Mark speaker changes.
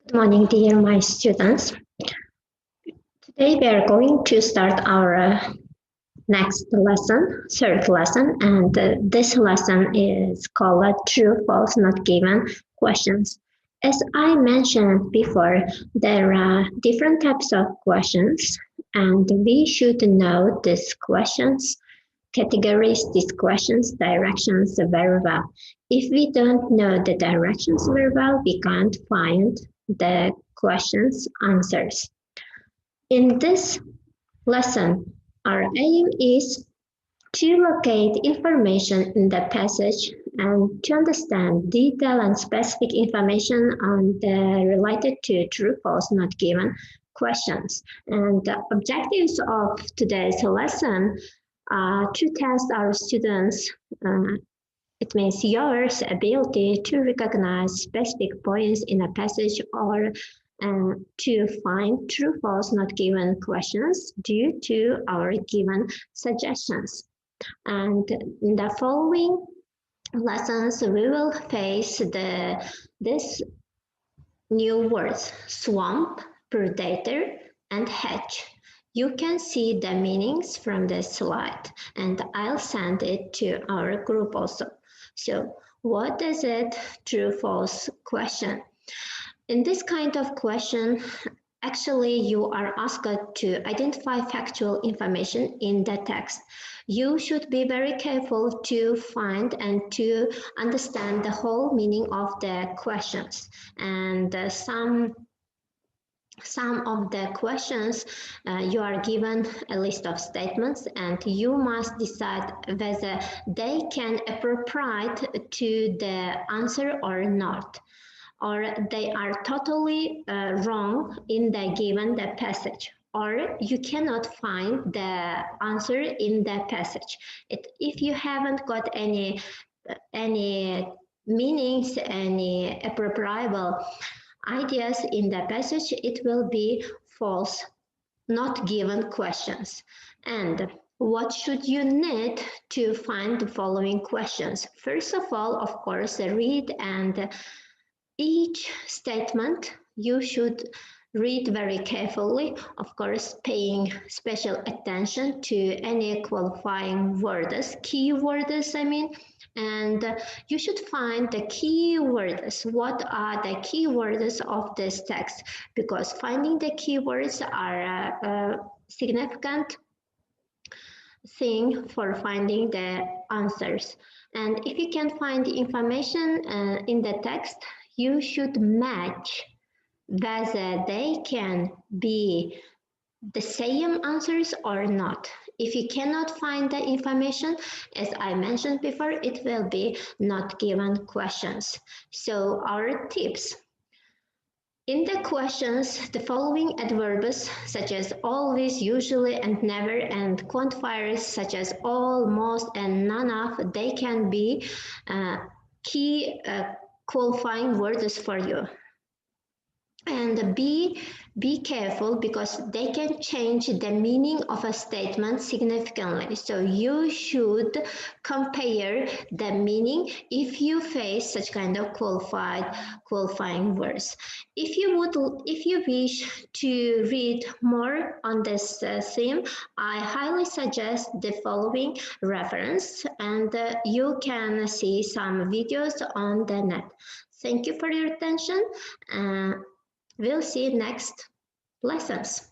Speaker 1: Good morning, dear my students. Today we are going to start our next lesson, third lesson, and this lesson is called True, False, Not Given questions. As I mentioned before, there are different types of questions, and we should know these questions, categories, these questions, directions very well. If we don't know the directions very well, we can't find the questions answers. In this lesson, our aim is to locate information in the passage and to understand detailed and specific information on the related to true, false, not given questions. And the objectives of today's lesson are to test our students it means your ability to recognize specific points in a passage or to find true, false, not given questions due to our given suggestions. And in the following lessons, we will face this new words: swamp, predator, and hedge. You can see the meanings from the slide, and I'll send it to our group also. So what is it, true, false question? In this kind of question, actually you are asked to identify factual information in the text. You should be very careful to find and to understand the whole meaning of the questions. And some of the questions you are given a list of statements and you must decide whether they can appropriate to the answer or not, or they are totally wrong in the given the passage, or you cannot find the answer in the passage. If you haven't got any meanings, any appropriable ideas in the passage, it will be false, not given questions. And what should you need to find the following questions? First of all, of course, read, and each statement you should read very carefully, of course, paying special attention to any qualifying words, keywords, I mean, and you should find the keywords. What are the keywords of this text? Because finding the keywords are a significant thing for finding the answers. And if you can find the information in the text, you should match whether they can be the same answers or not. If you cannot find the information, as I mentioned before, it will be not given questions. So our tips. In the questions, the following adverbs such as always, usually, and never, and quantifiers such as all, most, and none of, they can be key qualifying words for you. And be careful because they can change the meaning of a statement significantly. So you should compare the meaning if you face such kind of qualifying words. If you wish to read more on this theme, I highly suggest the following reference, and you can see some videos on the net. Thank you for your attention. We'll see you next lessons.